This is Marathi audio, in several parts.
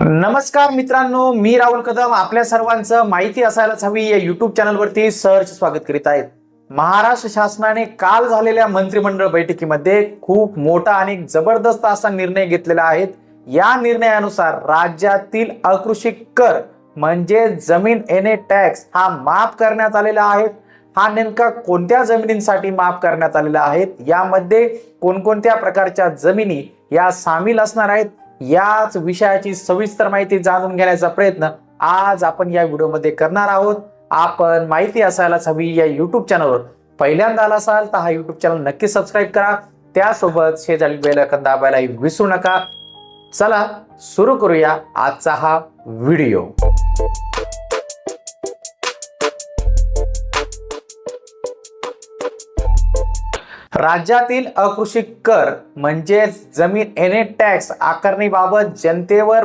नमस्कार मित्रांनो, मी राहुल कदम आपल्या सर्वांचं माहिती असायलाच हवी या युट्यूब चॅनलवरती सहर्ष स्वागत करीत आहेत. महाराष्ट्र शासनाने काल झालेल्या मंत्रिमंडळ बैठकीमध्ये खूप मोठा आणि जबरदस्त असा निर्णय घेतलेला आहे. या निर्णयानुसार राज्यातील अकृषी कर म्हणजे जमीन येणे टॅक्स हा माफ करण्यात आलेला आहे. हा नेमका कोणत्या जमिनींसाठी माफ करण्यात आलेला आहे, यामध्ये कोणकोणत्या प्रकारच्या जमिनी या सामील असणार आहेत, याच विषयाची सविस्तर माहिती जाणून घेण्याचा प्रयत्न आज आपण या व्हिडिओमध्ये करणार आहोत. आपण माहिती असायलाच हवी या युट्यूब चॅनलवर पहिल्यांदा आला असाल तर हा युट्यूब चॅनल नक्की सबस्क्राईब करा. त्यासोबत शेजारी बेल आयकॉन दाबायला विसरू नका. चला सुरू करूया आजचा हा व्हिडिओ. राज्यातील अकृषी कर म्हणजे जमीन येणे टॅक्स आकारणीबाबत जनतेवर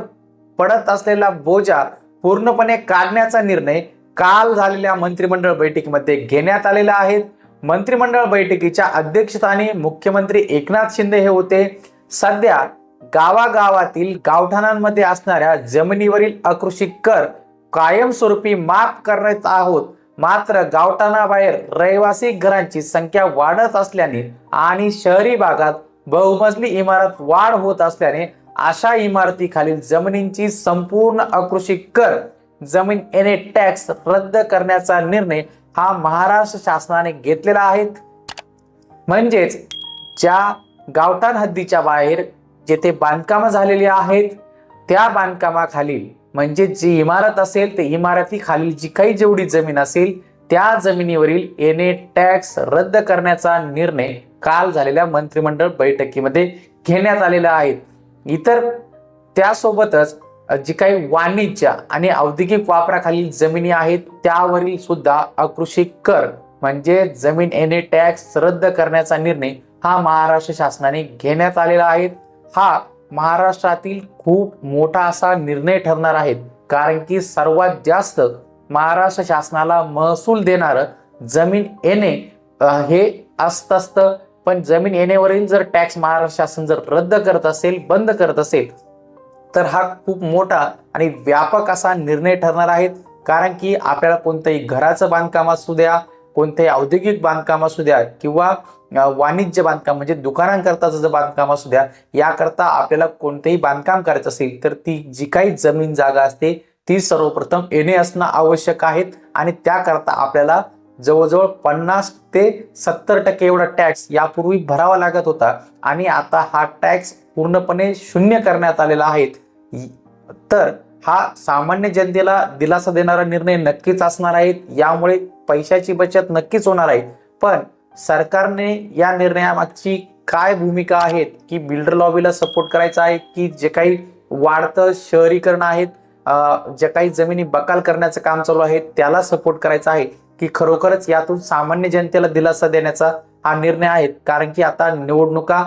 पडत असलेला बोजा पूर्णपणे काढण्याचा निर्णय काल झालेल्या मंत्रिमंडळ बैठकीमध्ये घेण्यात आलेला आहे. मंत्रिमंडळ बैठकीच्या अध्यक्षस्थानी मुख्यमंत्री एकनाथ शिंदे हे होते. सध्या गावागावातील गावठाणांमध्ये असणाऱ्या जमिनीवरील अकृषी कर कायमस्वरूपी माफ करण्यात आहोत. मात्र गावठाणाबाहेर रहिवासी घरांची संख्या वाढत असल्याने आणि शहरी भागात बहुमजली इमारत वाढ होत असल्याने अशा इमारतीखालील जमिनींची संपूर्ण अकृषी कर जमीन येणे टॅक्स रद्द करण्याचा निर्णय हा महाराष्ट्र शासनाने घेतलेला आहे. म्हणजेच ज्या गावठाण हद्दीच्या बाहेर जेथे बांधकाम झालेली आहेत त्या बांधकामाखालील म्हणजे जी इमारत असेल ते इमारतीखालील जी काही जेवढी जमीन असेल त्या जमिनीवरील येणे टॅक्स रद्द करण्याचा निर्णय काल झालेल्या मंत्रिमंडळ बैठकीमध्ये घेण्यात आलेला आहे. इतर त्यासोबतच जी काही वाणिज्य आणि औद्योगिक वापराखालील जमिनी आहेत त्यावरील सुद्धा अकृषी कर म्हणजे जमीन येणे टॅक्स रद्द करण्याचा निर्णय हा महाराष्ट्र शासनाने घेण्यात आलेला आहे. हा महाराष्ट्रातील खूप मोठा असा निर्णय ठरणार आहे, कारण की सर्वात जास्त महाराष्ट्र शासनाला महसूल देणार जमीन येणे हे असतं. पण जमीन येण्यावरील जर टॅक्स महाराष्ट्र शासन जर रद्द करत असेल, बंद करत असेल, तर हा खूप मोठा आणि व्यापक असा निर्णय ठरणार आहे. कारण की आपल्याला कोणत्याही घराचं बांधकाम असू द्या, कोणत्याही औद्योगिक बांधकाम असू द्या किंवा वाणिज्य बांधकाम म्हणजे दुकानांकरताचं जर बांधकाम असू द्या, याकरता आपल्याला कोणतेही बांधकाम करायचं असेल तर ती जी काही जमीन जागा असते ती सर्वप्रथम येणे असणं आवश्यक आहे. आणि त्याकरता आपल्याला जवळजवळ 50 ते 70% एवढा टॅक्स यापूर्वी भरावा लागत होता आणि आता हा टॅक्स पूर्णपणे शून्य करण्यात आलेला आहे. तर हा सामान्य जनतेला दिलासा देणारा निर्णय नक्कीच असणार आहे. यामुळे पैशाची बचत नक्कीच होणार आहे. पण सरकारने या निर्णयामागची काय भूमिका आहे की बिल्डर लॉबीला सपोर्ट करायचा आहे, की जे काही वाढतं शहरीकरण आहेत, जे काही जमिनी बकाल करण्याचं काम चालू आहे त्याला सपोर्ट करायचा आहे, की खरोखरच यातून सामान्य जनतेला दिलासा देण्याचा हा निर्णय आहे. कारण की आता निवडणुका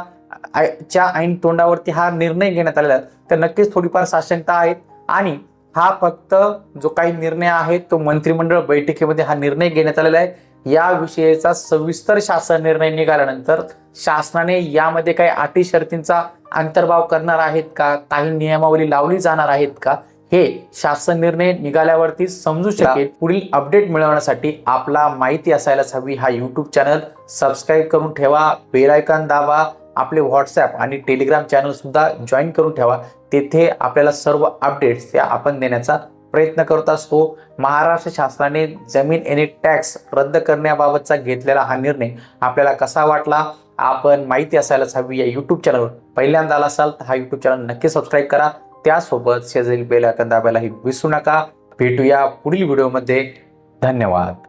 च्या ऐन तोंडावरती हा निर्णय घेण्यात आलेला आहे, तर नक्कीच थोडीफार साशंकता आहे. आणि हा फक्त जो काही निर्णय आहे तो मंत्रिमंडळ बैठकीमध्ये हा निर्णय घेण्यात आलेला आहे. या विषयीचा सविस्तर शासन निर्णय निघाल्यानंतर शासनाने यामध्ये काही अटी शर्तींचा अंतर्भाव करणार आहेत का, काही नियमावली लावली जाणार आहेत का, हे शासन निर्णय निघाल्यावरती समजू शकेल. पुढील अपडेट मिळवण्यासाठी आपला माहिती असायलाच हवी हा युट्यूब चॅनल सबस्क्राईब करून ठेवा, बेल आयकॉन दाबा, आपले व्हॉट्सअप आणि टेलिग्राम चॅनल सुद्धा जॉईन करून ठेवा. तेथे आपल्याला सर्व अपडेट्स त्या आपण देण्याचा प्रयत्न करत असतो. महाराष्ट्र शासनाने जमीन येणे टॅक्स रद्द करण्याबाबतचा घेतलेला हा निर्णय आपल्याला कसा वाटला, आपण माहिती असायलाच हवी या युट्यूब चॅनलवर पहिल्यांदा आला असाल तर हा युट्यूब चॅनल नक्की सबस्क्राईब करा. त्यासोबत शेजारी बेल आयकॉन दाबायलाही विसरू नका. भेटूया पुढील व्हिडिओमध्ये. धन्यवाद.